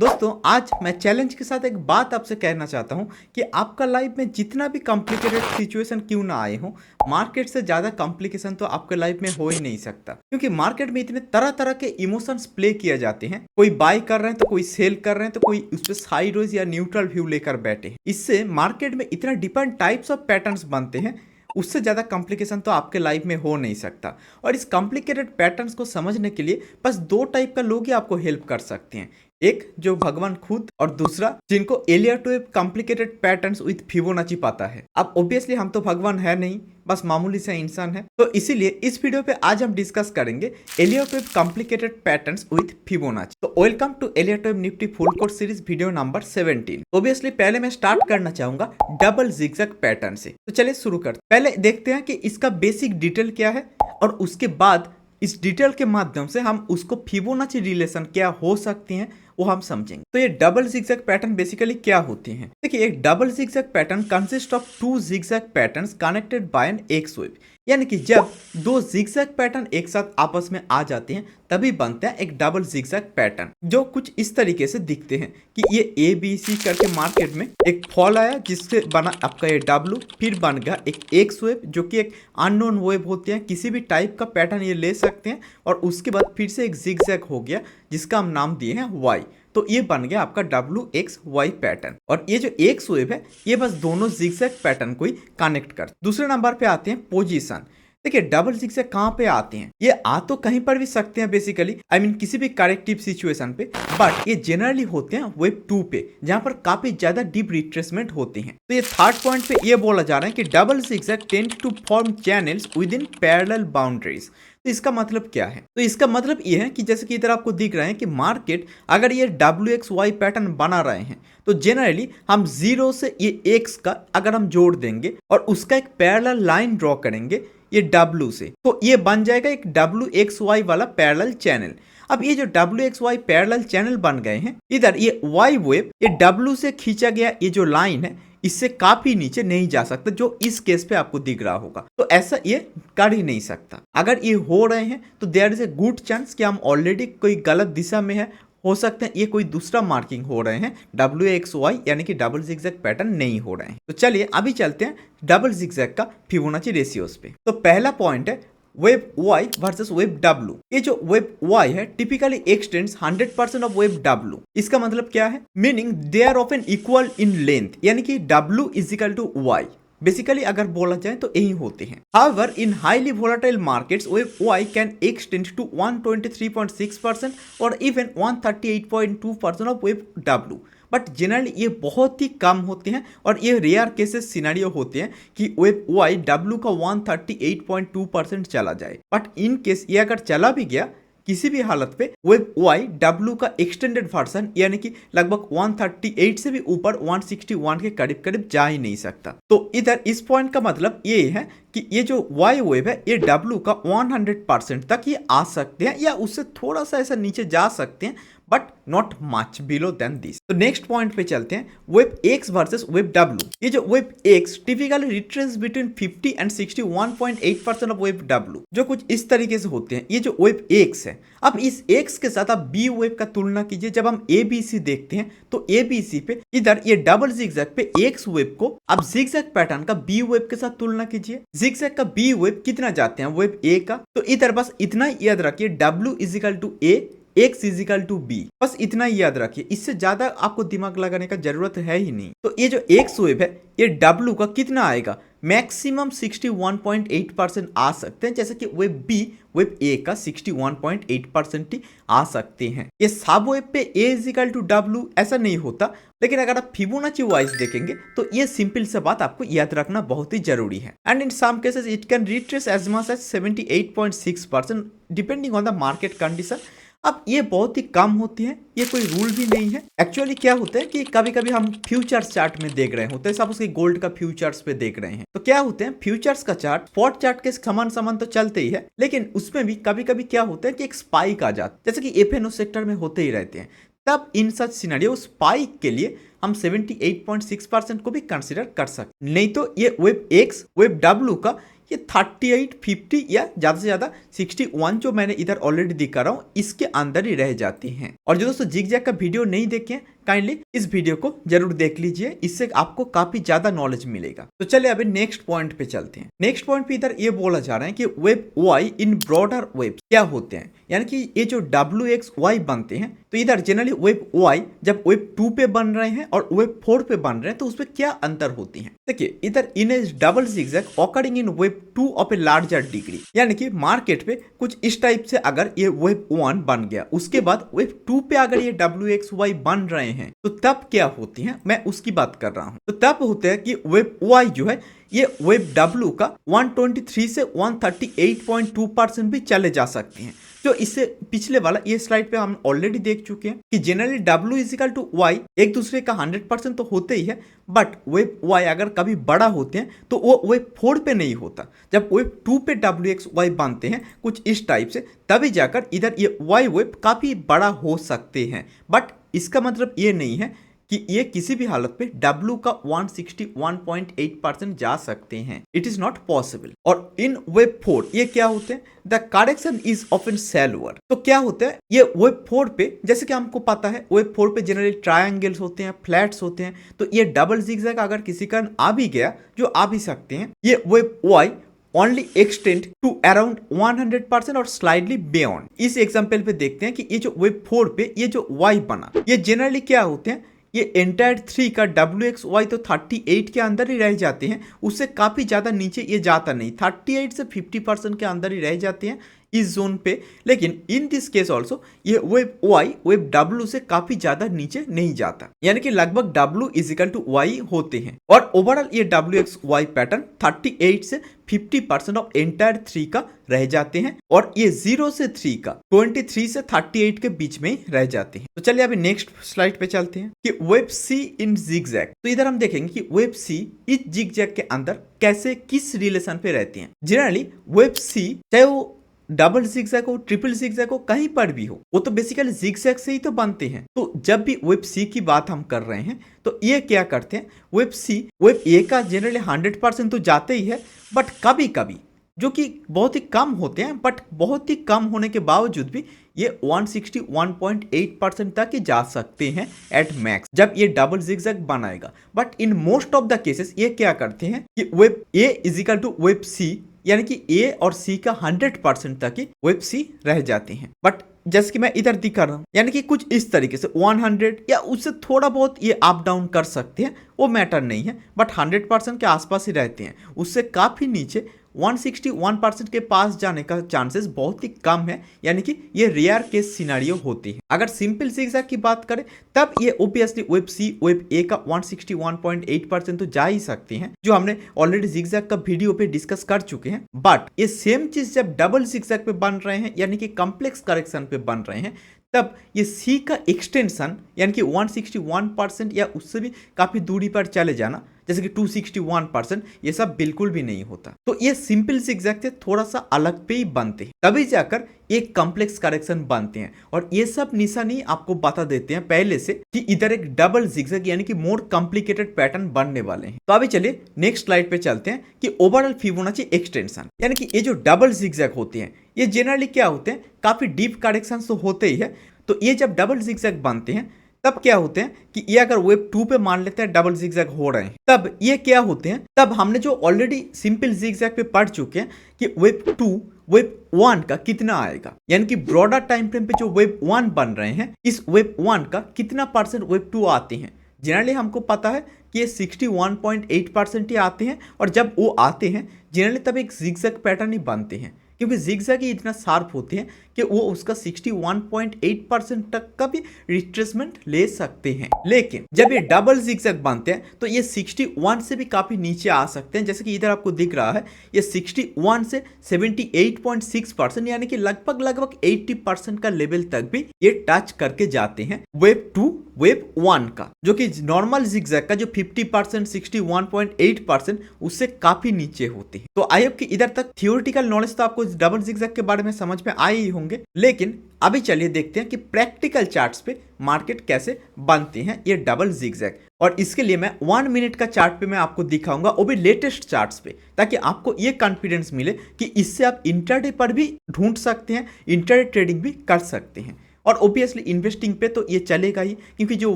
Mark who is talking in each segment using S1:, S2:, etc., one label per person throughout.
S1: दोस्तों आज मैं चैलेंज के साथ एक बात आपसे कहना चाहता हूं कि आपका लाइफ में जितना भी कॉम्प्लिकेटेड सिचुएशन क्यों ना आए हो, मार्केट से ज़्यादा कॉम्प्लिकेशन तो आपके लाइफ में हो ही नहीं सकता। क्योंकि मार्केट में इतने तरह तरह के इमोशंस प्ले किए जाते हैं। कोई बाय कर रहे हैं तो कोई सेल कर रहे हैं तो कोई उस पर साइडवेज या न्यूट्रल व्यू लेकर बैठे हैं। इससे मार्केट में इतना डिफरेंट टाइप्स ऑफ पैटर्न्स बनते हैं, उससे ज़्यादा कॉम्प्लिकेशन तो आपके लाइफ में हो नहीं सकता। और इस कॉम्प्लिकेटेड पैटर्न्स को समझने के लिए बस दो टाइप का लोग ही आपको हेल्प कर सकते हैं। एक जो भगवान खुद, और दूसरा जिनको Elliott wave complicated patterns with Fibonacci पता है। अब ऑब्वियसली हम तो भगवान है नहीं, बस मामूली से इंसान है। तो इसीलिए इस वीडियो पे आज हम डिस्कस करेंगे Elliott wave complicated patterns with Fibonacci. तो welcome to Elliott wave Nifty full course series video number 17। Obviously पहले मैं स्टार्ट करना चाहूंगा डबल जिगजैग पैटर्न से। तो चलिए शुरू करते हैं। पहले देखते हैं कि इसका बेसिक डिटेल क्या है, और उसके बाद इस डिटेल के माध्यम से हम उसको फिबोनाची रिलेशन क्या हो सकती हैं वो हम समझेंगे। तो ये डबल जिगजैग पैटर्न बेसिकली क्या होती हैं? देखिए, एक double zigzag pattern consist of two zigzag patterns connected by an X wave. यानी कि जब दो जिगजैग पैटर्न एक साथ आपस में आ जाते हैं तभी बनता है एक डबल जिगजैग पैटर्न, जो कुछ इस तरीके से दिखते हैं कि ये ए बी सी करके मार्केट में एक फॉल आया जिससे बना आपका ये डब्लू, फिर बन गया एक एक्स वेव जो कि एक अननोन वेव होते हैं, किसी भी टाइप का पैटर्न ये ले सकते हैं, और उसके बाद फिर से एक जिगजैग हो गया जिसका हम नाम दिए हैं वाई। तो ये बन गया आपका WXY पैटर्न। और ये जो एक्स वेव है ये बस दोनों जिगजैग पैटर्न को ही कनेक्ट कर। दूसरे नंबर पे आते हैं पोजीशन। देखिए, डबल जिगजैग कहाँ पे आते हैं? ये आ तो कहीं पर भी सकते हैं बेसिकली, आई मीन किसी भी करेक्टिव सिचुएशन पे, बट ये जनरली होते हैं वेब 2 पे, जहाँ पर काफी ज्यादा डीप रिट्रेसमेंट होते हैं। तो ये थर्ड पॉइंट पे ये बोला जा रहा है कि double zigzag tend to form channels within parallel boundaries. तो इसका मतलब क्या है? तो इसका मतलब ये है कि जैसे कि इधर आपको दिख रहा है कि मार्केट अगर ये WXY पैटर्न बना रहे हैं तो जनरली हम जीरो से ये एक्स का अगर हम जोड़ देंगे और उसका एक पैरेलल लाइन ड्रॉ करेंगे ये W से, तो ये बन जाएगा एक WXY वाला पैरेलल चैनल। अब ये जो WXY पैरेलल चैनल बन गए हैं, इधर ये Y वेव ये W से खींचा गया ये जो लाइन है इससे काफी नीचे नहीं जा सकता, जो इस केस पे आपको दिख रहा होगा। तो ऐसा ये कर ही नहीं सकता। अगर ये हो रहे हैं तो there is a good chance कि हम ऑलरेडी कोई गलत दिशा में है, हो सकते हैं ये कोई दूसरा मार्किंग हो रहे हैं, WXY यानी कि डबल जिगजैग पैटर्न नहीं हो रहे हैं। तो चलिए अभी चलते हैं डबल जिगजैग का फिबोनाची रेशियोज पे। तो पहला पॉइंट है web Y versus web W। ये जो वेब Y है typically x tends 100% of web W। इसका मतलब क्या है? Meaning they are often equal in length, यानी कि W is equal to Y। Basically अगर बोला जाए तो यही होते हैं। However, in highly volatile markets, wave Y can extend to 123.6% और even 138.2% of wave W। But generally ये बहुत ही कम होते हैं और ये रेयर केसेस सिनेरियो होते हैं कि वेब वाई W का 138.2% चला जाए। बट इन केस ये अगर चला भी गया किसी भी हालत पे, वेब वाई W का एक्सटेंडेड वर्जन यानी कि लगभग 138 से भी ऊपर 161 के करीब करीब जा ही नहीं सकता। तो इधर इस पॉइंट का मतलब ये है कि ये जो Y वेव है ये W का 100% तक ये आ सकते हैं या उससे थोड़ा सा ऐसा नीचे जा सकते हैं, but not much below then this. तो नेक्स्ट पॉइंट पे चलते हैं, web X versus web W। ये जो web X typically retrace between 50 and 61.8% of web W, जो कुछ इस तरीके से होते हैं। ये जो वेब X है, अब इस X के साथ आप B वेब का तुलना कीजिए। जब हम ABC देखते हैं तो ABC पे इधर ये डबल जिगजैग पे X वेब को अब जिगजैग पैटर्न का B वेब के साथ तुलना कीजिए। जिगजैग का B वेब कितना जाते हैं वेब A का? तो इधर बस इतना याद रखिए, W is equal to A, X is equal to B, बस इतना ही याद रखिए। इससे ज्यादा आपको दिमाग लगाने का जरूरत है ही नहीं। तो ये जो X वेव है ये W का कितना आएगा? मैक्सिमम 61.8% आ सकते हैं, जैसे कि वेब B वेब A का 61.8% ही आ सकते हैं। ये सब वेब पे A is equal to W ऐसा नहीं होता, लेकिन अगर आप फिबोनाची वाइज देखेंगे तो ये सिंपल सा बात आपको याद रखना बहुत ही जरूरी है। And in some cases it can retrace as much as 78.6% depending on the market condition. अब ये बहुत ही कम होती है, ये कोई रूल भी नहीं है। एक्चुअली क्या होता है कि कभी कभी हम फ्यूचर्स चार्ट में देख रहे होते हैं, सब उसके गोल्ड का फ्यूचर्स पे देख रहे हैं, तो क्या होते हैं फ्यूचर्स का चार्ट स्पॉट चार्ट के समान समान तो चलते ही है, लेकिन उसमें भी कभी कभी क्या होता है कि एक स्पाइक आ जाता है, जैसे कि FNO सेक्टर में होते ही रहते हैं। तब इन सच सिनेरियो स्पाइक के लिए हम 78.6% को भी कंसिडर कर सकते। नहीं तो ये वेब X वेब W का ये 38, 50 या ज्यादा से ज्यादा 61 जो मैंने इधर ऑलरेडी दिखा रहा हूँ इसके अंदर ही रह जाती हैं। और जो दोस्तों जिगजैग का वीडियो नहीं देखे काइंडली इस वीडियो को जरूर देख लीजिए, इससे आपको काफी ज्यादा नॉलेज मिलेगा। तो चलिए अभी नेक्स्ट पॉइंट पे चलते हैं। नेक्स्ट पॉइंट पे इधर ये बोला जा रहा है कि wave Y in broader wave क्या होते हैं, यानी कि ये जो WXY बनते हैं तो इधर जनरली वेब वाई जब वेब 2 पे बन रहे हैं और वेब 4 पे बन रहे हैं तो उसमें क्या अंतर होती है। देखिए इधर in a double zigzag occurring in wave 2 of a larger degree, यानी कि मार्केट पे कुछ इस टाइप से अगर ये वेब 1 बन गया उसके बाद वेब 2 पे अगर ये WXY बन रहे हैं तो तब क्या होती है, मैं उसकी बात कर रहा हूं। तो तब होता है कि वेब वाई जो है ये वेब W का 123 से 138.2% भी चले जा सकते हैं, जो इससे पिछले वाला ये स्लाइड पे हम ऑलरेडी देख चुके हैं कि generally W equal to Y एक दूसरे का 100% तो होते ही है, बट वेब वाई अगर कभी बड़ा होते हैं तो वो वेब 4 पे नहीं होता। जब वेब 2 पे WXY बनते हैं कुछ इस टाइप से तभी जाकर इधर ये वाई वेब काफी बड़ा हो सकते हैं, बट इसका मतलब ये नहीं है कि ये किसी भी हालत पे W का 161.8% जा सकते हैं। It is not possible. और इन वेब 4 ये क्या होते हैं, द करेक्शन इज ऑफन सेलवर। तो क्या होता है ये वेब 4 पे, जैसे कि हमको पता है वेब 4 पे जनरली ट्रायंगल्स होते हैं, फ्लैट्स होते हैं, तो ये डबल जिगजैग अगर किसी का आ भी गया, जो आ भी सकते हैं, ये wave Y only extend to around 100% और slightly beyond। इस एग्जाम्पल पे देखते हैं कि ये जो वेब 4 पे ये जो y बना ये जनरली क्या होते हैं, ये एंटायर 3 का WXY तो 38 के अंदर ही रह जाते हैं, उससे काफी ज्यादा नीचे ये जाता नहीं, 38 से 50% के अंदर ही रह जाते हैं इस जोन पे। लेकिन इन दिस केस ऑल्सो ये वेब वाई वेब W से काफी ज्यादा नीचे नहीं जाता, यानी कि लगभग W इजिकल टू वाई होते हैं। और ओवरऑल ये WXY पैटर्न 38 से 50% ऑफ एंटायर 3 का रह जाते हैं, और ये 0 से 3 का 23 से 38 के बीच में ही रह जाते हैं। तो चलिए अभी नेक्स्ट स्लाइड पे चलते हैं कि वेब C इन जिगजैग। तो इधर हम देखेंगे कि वेब C इस जिगजैग के अंदर कैसे किस रिलेशन पे रहती हैं। जनरली वेब C चाहे वो डबल जिगजैग हो, ट्रिपल जिगजैग हो, कहीं पर भी हो, वो तो बेसिकली जिगजैग से ही तो बनते हैं। तो जब भी वेब C की बात हम कर रहे हैं तो ये क्या करते हैं, वेब C वेब A का जनरली 100% तो जाते ही है, बट कभी कभी जो कि बहुत ही कम होते हैं, बट बहुत ही कम होने के बावजूद भी ये 161.8% तक ही जा सकते हैं एट मैक्स जब ये डबल जिगजैग बनाएगा। But in most of the cases ये क्या करते हैं कि wave A equal to wave C, यानी कि A और C का 100% तक ही वेब C रह जाते हैं। बट जैसे कि मैं इधर दिखा रहा हूं, यानी कि कुछ इस तरीके से 100 या उससे थोड़ा बहुत ये अप डाउन कर सकते हैं, वो मैटर नहीं है, बट 100% के आसपास ही रहते हैं। उससे काफी नीचे 161% के पास जाने का चांसेस बहुत ही कम है, यानी कि ये रेयर केस सिनेरियो होती है। अगर सिंपल जिगजैग की बात करें तब ये obviously web C web A का 161.8% तो जा ही सकते हैं, जो हमने ऑलरेडी जिगजैग का वीडियो पे डिस्कस कर चुके हैं। बट ये सेम चीज जब डबल जिगजैग पे बन रहे हैं, यानी कि कॉम्प्लेक्स करेक्शन पे बन रहे हैं, तब ये C का एक्सटेंशन यानी कि 161% या उससे भी काफी दूरी पर चले जाना, जैसे कि 261%, ये सब बिल्कुल भी नहीं होता। तो ये सिंपल जिगजैग से थोड़ा सा अलग पे ही बनते हैं, तभी जाकर एक कॉम्प्लेक्स करेक्शन बनते हैं। और ये सब निशानी आपको बता देते हैं पहले से कि इधर एक डबल जिगजैग यानी कि मोर कॉम्प्लिकेटेड पैटर्न बनने वाले हैं। तो अभी चलिए नेक्स्ट स्लाइड पे चलते हैं कि ओवरऑल फिबोनाची एक्सटेंशन, यानी कि ये जो डबल जिगजैग होते हैं ये जनरली क्या होते हैं, काफी डीप करेक्शन तो होते ही है। तो ये जब डबल जिगजैग बनते हैं तब क्या होते हैं कि ये अगर वेब 2 पे मान लेते हैं डबल जिगजैग हो रहे हैं, तब ये क्या होते हैं, तब हमने जो ऑलरेडी सिंपल जिगजैग पे पढ़ चुके हैं कि वेब 2 वेब 1 का कितना आएगा, यानी कि ब्रॉडर टाइम फ्रेम पे जो वेब 1 बन रहे हैं इस वेब 1 का कितना परसेंट वेब 2 आते हैं। जनरली हमको पता है कि ये 61.8% ही आते हैं, और जब वो आते हैं जनरली तब एक जिगजैग पैटर्न ही बनते हैं, क्योंकि जिगजैग ही इतना शार्प होते हैं कि वो उसका 61.8% तक का भी रिट्रेसमेंट ले सकते हैं। लेकिन जब ये डबल जिगजैग बनते हैं तो ये 61 से भी काफी नीचे आ सकते हैं, जैसे कि इधर आपको दिख रहा है ये 61 से 78.6%, यानी कि लगभग 80% का लेवल तक भी ये टच करके जाते हैं वेब 2 वेब 1 का, जो कि नॉर्मल जिगजैग का जो 50% 61.8% उससे काफी नीचे होती है। तो आई होप कि इधर तक थियोरिटिकल नॉलेज तो आपको डबल जिगजैग के बारे में समझ में आए ही होंगे, लेकिन अभी चलिए देखते हैं कि प्रैक्टिकल चार्ट्स पे मार्केट कैसे बनते हैं ये डबल जिगजैग। और इसके लिए मैं 1 मिनट का चार्ट पे मैं आपको दिखाऊंगा, वो भी लेटेस्ट चार्ट्स पे, ताकि आपको ये कॉन्फिडेंस मिले कि इससे आप इंट्राडे पर भी ढूंढ सकते हैं, इंट्राडे ट्रेडिंग भी कर सकते हैं। और ओबियसली इन्वेस्टिंग पे तो ये चलेगा ही, क्योंकि जो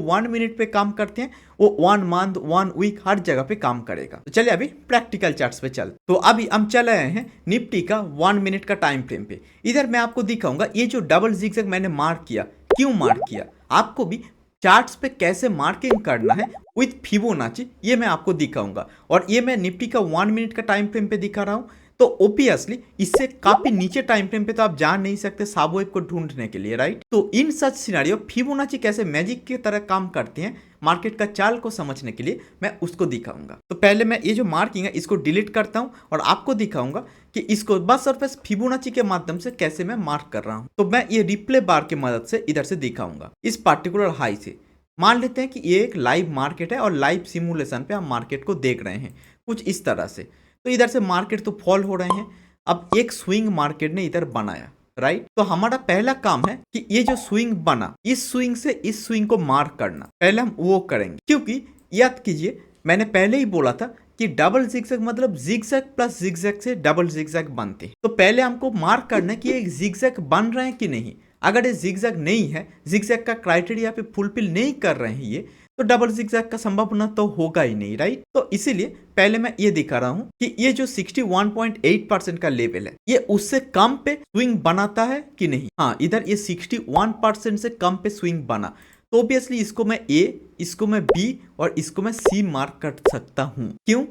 S1: 1 मिनट पे काम करते हैं वो 1 मंथ 1 वीक हर जगह पे काम करेगा। तो चलिए अभी प्रैक्टिकल चार्ट्स पे चल। तो अभी हम चल रहे हैं निफ्टी का 1 मिनट का टाइम फ्रेम पे। इधर मैं आपको दिखाऊंगा ये जो डबल जिगजैग मैंने मार्क किया, क्यों मार्क किया, आपको भी चार्ट्स पे कैसे मार्किंग करना है विथ फिबोनाची, ये मैं आपको दिखाऊंगा। और ये मैं निफ्टी का 1 मिनट का टाइम फ्रेम पे दिखा रहा हूँ, तो ओबियसली इससे काफी नीचे टाइम फ्रेम पे तो आप जा नहीं सकते साबो वेव को ढूंढने के लिए, राइट। तो इन सच सिनेरियो फिबोनाची कैसे मैजिक की तरह काम करते हैं मार्केट का चाल को समझने के लिए मैं उसको दिखाऊंगा। तो पहले मैं ये जो मार्किंग है इसको डिलीट करता हूं और आपको दिखाऊंगा कि इसको बस और बस फिबोनाची के माध्यम से कैसे मैं मार्क कर रहा हूं। तो मैं ये रिप्ले बार की मदद से इधर से दिखाऊंगा इस पार्टिकुलर हाई से। मान लेते हैं कि ये एक लाइव मार्केट है और लाइव सिमुलेशन पे हम मार्केट को देख रहे हैं कुछ इस तरह से। तो इधर से मार्केट तो फॉल हो रहे हैं, अब एक स्विंग मार्केट ने इधर बनाया, राइट। तो हमारा पहला काम है कि ये जो स्विंग बना, इस स्विंग से इस स्विंग को मार्क करना, पहले हम वो करेंगे। क्योंकि याद कीजिए मैंने पहले ही बोला था कि डबल जिगजैग मतलब जिगजैग प्लस जिगजैग से डबल जिगजैग बनते हैं। तो पहले हमको मार्क करना है कि ये जिगजैग बन रहे हैं कि नहीं। अगर ये जिगजैग नहीं है, जिगजैग का क्राइटेरिया पे फुलफिल नहीं कर रहे हैं ये, तो डबल जिगजैग का संभावना तो होगा ही नहीं, राइट। तो इसीलिए पहले मैं ये दिखा रहा हूं कि ये जो 61.8% का लेवल है ये उससे कम पे स्विंग बनाता है कि नहीं। हाँ, इधर ये 61% से कम पे स्विंग बना, तो ऑब्वियसली इसको मैं ए, इसको मैं बी और इसको मैं सी मार्क कर सकता हूं। क्यों?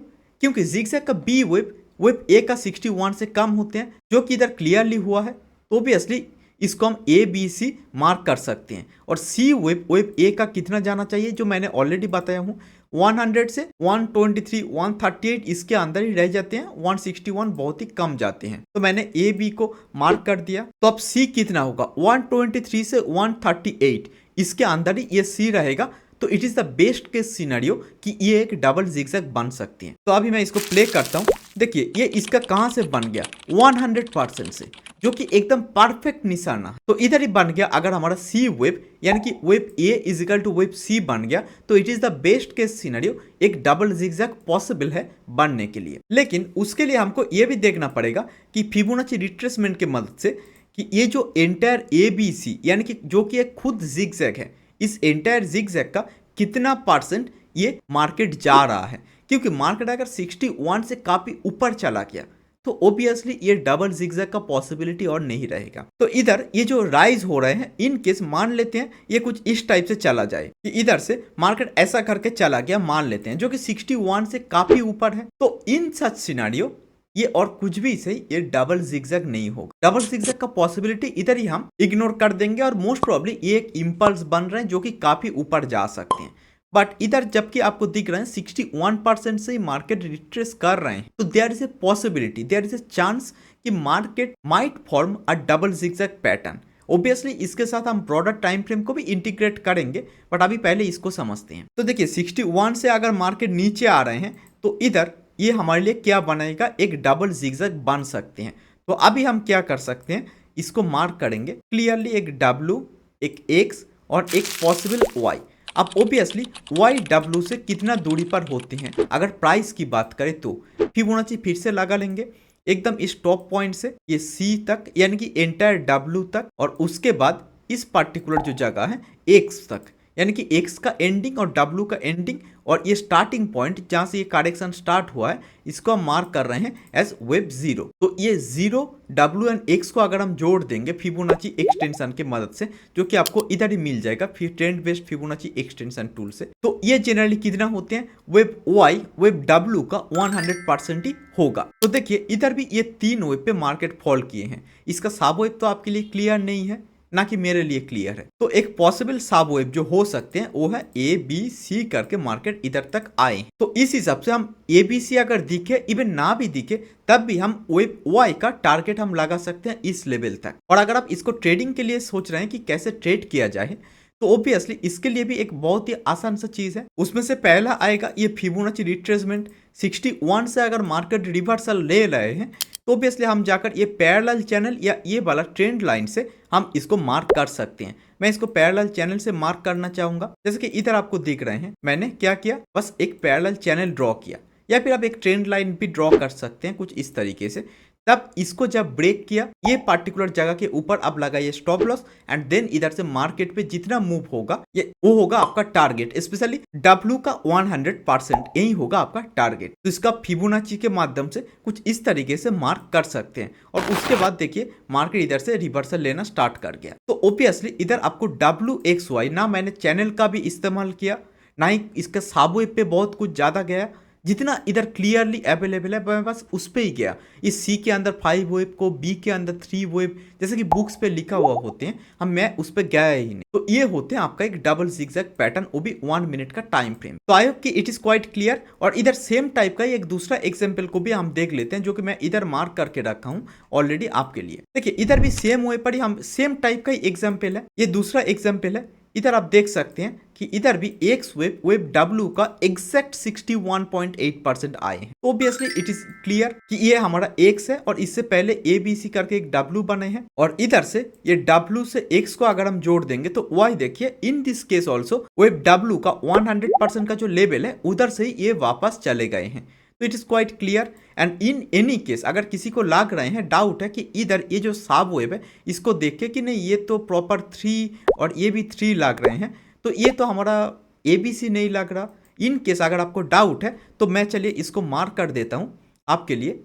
S1: क्योंकि जिगजैग का बी वेब ए का 61 से कम होते हैं, जो कि इधर क्लियरली हुआ है। तो ऑब्वियसली इसको हम ए बी सी मार्क कर सकते हैं। और सी वेब ए का कितना जाना चाहिए, जो मैंने ऑलरेडी बताया हूँ 100 से 123 138 इसके अंदर ही रह जाते हैं, 161 बहुत ही कम जाते हैं। तो मैंने ए बी को मार्क कर दिया। तो अब सी कितना होगा, 123 से 138 इसके अंदर ही ये सी रहेगा। तो it is the best case scenario कि ये एक डबल जिगजैग बन सकती है। तो अभी मैं इसको प्ले करता हूँ। देखिए ये इसका कहां से बन गया, 100% से, जो कि एकदम परफेक्ट निशाना। तो इधर ही बन गया। अगर हमारा सी वेब यानी कि wave A is equal to wave C बन गया, तो it is the best case scenario, एक डबल जिगजैग पॉसिबल है बनने के लिए। लेकिन उसके लिए हमको ये भी देखना पड़ेगा कि फिबोनाची रिट्रेसमेंट की मदद से कि ये जो एंटायर ए बी सी यानी कि जो कि एक खुद जिगजैग है, इस एंटायर जिगजैग का कितना परसेंट ये मार्केट जा रहा है। क्योंकि मार्केट अगर 61 से काफी ऊपर चला गया तो ओबियसली ये डबल जिगजैग का पॉसिबिलिटी और नहीं रहेगा। तो इधर ये जो राइज हो रहे हैं, इन केस मान लेते हैं ये कुछ इस टाइप से चला जाए कि इधर से मार्केट ऐसा करके चला गया, मान लेते हैं, जो कि 61 से काफी ऊपर है। तो इन सच सिनेरियो ये और कुछ भी सही, ये डबल जिगजैग नहीं होगा। डबल जिगजैग का पॉसिबिलिटी इधर ही हम इग्नोर कर देंगे और मोस्ट प्रोबेबली ये एक इंपल्स बन रहे हैं जो कि काफी ऊपर जा सकते हैं। बट इधर जबकि आपको दिख रहे हैं 61% से ही मार्केट रिट्रेस कर रहे हैं, तो there is a possibility, there is a chance कि market might form a double zigzag pattern. Obviously इसके साथ हम ब्रॉडर टाइम फ्रेम को भी इंटीग्रेट करेंगे, बट अभी पहले इसको समझते हैं। तो देखिए 61 से अगर मार्केट नीचे आ रहे हैं तो इधर ये हमारे लिए क्या बनाएगा, एक डबल जिगजैग बन सकते हैं। तो अभी हम क्या कर सकते हैं, इसको मार्क करेंगे क्लियरली, एक W, एक X और एक पॉसिबल Y। अब ओबियसली वाई डब्ल्यू से कितना दूरी पर होते हैं, अगर प्राइस की बात करें तो फिबोनाची फिर से लगा लेंगे एकदम इस टॉप पॉइंट से ये सी तक, यानी कि एंटायर डब्ल्यू तक, और उसके बाद इस पर्टिकुलर जो जगह है एक्स तक, यानी कि एक्स का एंडिंग और डब्ल्यू का एंडिंग, और ये स्टार्टिंग पॉइंट जहां से ये करेक्शन स्टार्ट हुआ है इसको हम मार्क कर रहे हैं एज वेब जीरो। तो ये जीरो डब्ल्यू एंड एक्स को अगर हम जोड़ देंगे फिबोनाची एक्सटेंशन की मदद से, जो कि आपको इधर ही मिल जाएगा फिर trend based Fibonacci extension tool से, तो ये जनरली कितना होते हैं, वेब वाई वेब डब्ल्यू का 100% ही होगा। तो देखिए इधर भी ये तीन वेब पे मार्केट फॉल किए हैं। इसका सब वेब तो आपके लिए क्लियर नहीं है, ना कि मेरे लिए क्लियर है। तो एक पॉसिबल सब वेब जो हो सकते हैं वो है ए बी सी करके मार्केट इधर तक आए। तो इस हिसाब से हम ए बी सी अगर दिखे, इवन ना भी दिखे, तब भी हम वेब वाई का टारगेट हम लगा सकते हैं इस लेवल तक। और अगर आप इसको ट्रेडिंग के लिए सोच रहे हैं कि कैसे ट्रेड किया जाए, तो ऑब्वियसली इसके लिए भी एक बहुत ही आसान सा चीज है। उसमें से पहला आएगा ये फिबोनाची रिट्रेसमेंट। 61 से अगर मार्केट रिवर्सल ले रहे हैं तो ऑब्वियसली हम जाकर ये पैरेलल चैनल या ये वाला ट्रेंड लाइन से हम इसको मार्क कर सकते हैं। मैं इसको पैरेलल चैनल से मार्क करना चाहूंगा। जैसे कि इधर आपको दिख रहे हैं, मैंने क्या किया, बस एक पैरेलल चैनल ड्रॉ किया, या फिर आप एक ट्रेंड लाइन भी ड्रॉ कर सकते हैं कुछ इस तरीके से। तब इसको जब ब्रेक किया, ये पार्टिकुलर जगह के ऊपर अब लगाइए स्टॉप लॉस, एंड देन इधर से मार्केट पे जितना मूव होगा ये वो होगा आपका टारगेट। स्पेशली डब्ल्यू का 100% यही होगा आपका टारगेट। तो इसका फिबोनाची के माध्यम से कुछ इस तरीके से मार्क कर सकते हैं। और उसके बाद देखिए मार्केट इधर से रिवर्सल लेना स्टार्ट कर गया। तो ऑब्वियसली इधर आपको WXY ना मैंने चैनल का भी इस्तेमाल किया, ना ही इसका साबो पे बहुत कुछ ज्यादा गया, जितना इधर क्लियरली अवेलेबल है मैं बस उस पे ही गया। इस सी के अंदर 5 वेव को, बी के अंदर 3 वेव, जैसे कि बुक्स पे लिखा हुआ होते हैं, मैं उस पे गया ही नहीं। तो ये होते हैं आपका एक डबल जिगजैग पैटर्न, वो भी 1 मिनट का टाइम फ्रेम। तो आई होप कि इट इज क्वाइट क्लियर। और इधर सेम टाइप का एक दूसरा एग्जाम्पल को भी हम देख लेते हैं, जो कि मैं इधर मार्क करके रखा हूँ ऑलरेडी आपके लिए। देखिए इधर भी सेम वे पर ही हम सेम टाइप का ही एग्जाम्पल है, ये दूसरा एग्जाम्पल है। इधर आप देख सकते हैं कि इधर भी एक्स वेव डब्ल्यू का एग्जैक्ट 61.8% आए हैं। तो ऑब्वियसली इट इज क्लियर कि ये हमारा एक्स है और इससे पहले ABC करके एक डब्ल्यू बने हैं, और इधर से ये डब्ल्यू से एक्स को अगर हम जोड़ देंगे तो वाई देखिए in this case also web W का 100% का जो लेवल है उधर से ही ये वापस चले गए हैं। तो it is quite clear. And in any case अगर किसी को लग रहे हैं डाउट है कि इधर ये जो साब वेब है इसको देख के कि नहीं ये तो प्रॉपर 3 और ये भी 3 लग रहे हैं, तो ये तो हमारा ABC नहीं लग रहा। इन केस अगर आपको डाउट है तो मैं चलिए इसको मार्क कर देता हूँ आपके लिए।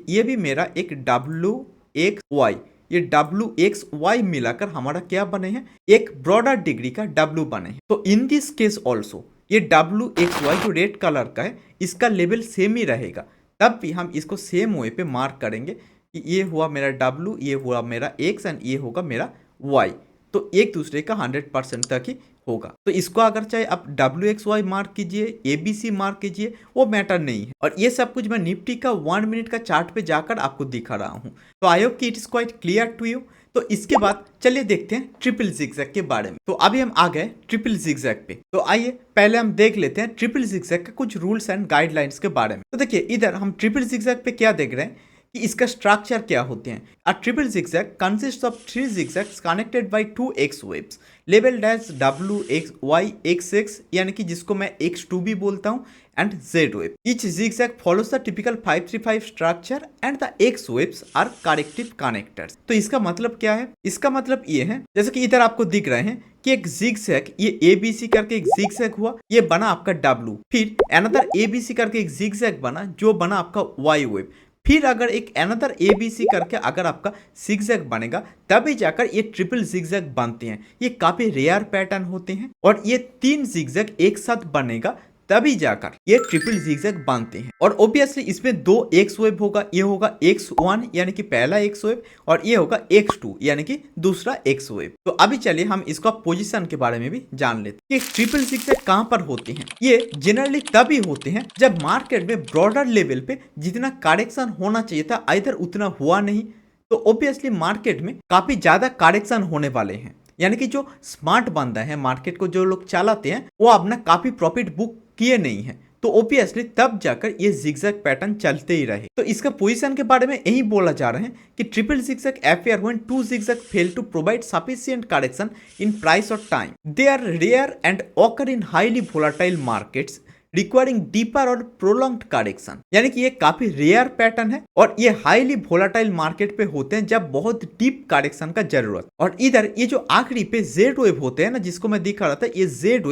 S1: ये भी मेरा एक WXY, ये WXY मिलाकर हमारा क्या बने हैं, एक ब्रॉडर डिग्री का W बने हैं। तो इन दिस केस ऑल्सो ये WXY जो रेड कलर का है इसका लेवल सेम ही रहेगा। तब भी हम इसको सेम वे पे मार्क करेंगे कि ये हुआ मेरा W, ये हुआ मेरा X एंड ये होगा मेरा Y। तो एक दूसरे का 100% तक ही होगा। तो इसको अगर चाहे आप WXY मार्क कीजिए, ABC मार्क कीजिए, वो मैटर नहीं है। और ये सब कुछ मैं निफ्टी का 1 मिनट का चार्ट पे जाकर आपको दिखा रहा हूँ। तो आई होप कि it is quite clear to you. तो इसके बाद चलिए देखते हैं ट्रिपल जिगजैग के बारे में। तो अभी हम आ गए ट्रिपल जिगजैग पे। तो आइए पहले हम देख लेते हैं ट्रिपल जिगजैग के कुछ रूल्स एंड गाइडलाइंस के बारे में। तो देखिए इधर हम ट्रिपल जिगजैग पे क्या देख रहे हैं कि इसका स्ट्रक्चर क्या होते हैं। A triple zigzag consist of 3 zigzags connected by 2 X waves labelled as WXY XX, यानी कि जिसको मैं X2 भी बोलता हूँ, and Z wave. Each zigzag follows the typical 535 structure and the X waves are corrective connectors. तो इसका मतलब क्या है? इसका मतलब ये है जैसे कि इधर आपको दिख रहे हैं कि एक zigzag, ये ABC करके एक zigzag हुआ, ये बना आपका W, फिर अनदर ABC करके एक zigzag बना जो बना आपका Y wave, फिर अगर एक अनदर ABC करके अगर आपका जिगजैग बनेगा तभी जाकर ये ट्रिपल जिगजैग बनते हैं। ये काफी रेयर पैटर्न होते हैं और ये 3 जिगजैग एक साथ बनेगा तभी जाकर ये ट्रिपल जिगजैग बनते हैं। और ऑब्वियसली इसमें 2 एक्स वेव होगा, ये होगा X1 यानी कि पहला एक्स वेव, और ये होगा X2 यानी कि दूसरा एक्स वेव। तो अभी चलिए हम इसका पोजीशन के बारे में भी जान लेते हैं कि ट्रिपल जिगजैग कहाँ पर होते हैं। ये जनरली तभी होते हैं जब मार्केट में ब्रॉडर लेवल पे जितना करेक्शन होना चाहिए था इधर उतना हुआ नहीं, तो ऑब्वियसली मार्केट में काफी ज्यादा करेक्शन होने वाले हैं। यानी कि जो स्मार्ट बंदा है, मार्केट को जो लोग चलाते हैं, वो अपना काफी प्रॉफिट बुक किए नहीं है, तो ऑब्वियसली तब जाकर ये जिगजैग पैटर्न चलते ही रहे। तो इसका पोजीशन के बारे में यही बोला जा रहा है कि triple zigzag appear when 2 zigzag fail to provide sufficient correction in price और time. They are rare and occur in highly volatile markets requiring deeper और प्रोलॉन्ग्ड करेक्शन। यानी कि ये काफी रेयर पैटर्न है और ये हाईली वोलेटाइल मार्केट पे होते हैं जब बहुत डीप करेक्शन का जरूरत। और इधर ये जो आखिरी पे जेड वेव होते हैं ना, जिसको मैं दिखा रहा था, ये जेड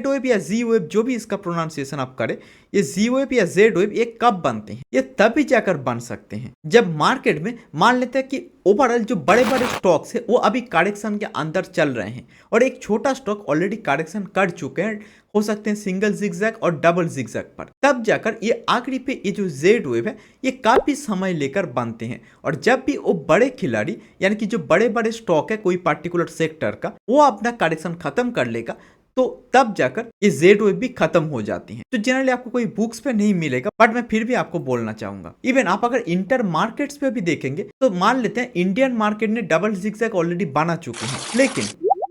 S1: वेव या जी वेव, जो भी इसका प्रोनाउंसिएशन आप करें, ये जी वेव या जेड वेव ये कब बनते हैं? ये तभी जाकर बन सकते हैं जब मार्केट में मान लेते हैं कि ओवरऑल जो बड़े बड़े स्टॉक्स है वो अभी करेक्शन के अंदर चल रहे हैं और एक छोटा स्टॉक ऑलरेडी करेक्शन कर चुके हैं, हो सकते हैं सिंगल जिगजैग और डबल जिगजैग पर। तब जाकर ये आखिरी पे ये जो जेड वेव है ये काफी समय लेकर बनते हैं। और जब भी वो बड़े खिलाड़ी यानी कि जो बड़े बड़े स्टॉक है कोई पर्टिकुलर सेक्टर का, वो अपना करेक्शन खत्म कर लेगा, तो तब जाकर ये जेड वेव भी खत्म हो जाती हैं। तो जनरली आपको कोई बुक्स पे नहीं मिलेगा, बट मैं फिर भी आपको बोलना चाहूंगा। इवन आप अगर इंटर मार्केट्स पे भी देखेंगे तो मान लेते हैं इंडियन मार्केट ने डबल जिगजैग ऑलरेडी बना चुके हैं, लेकिन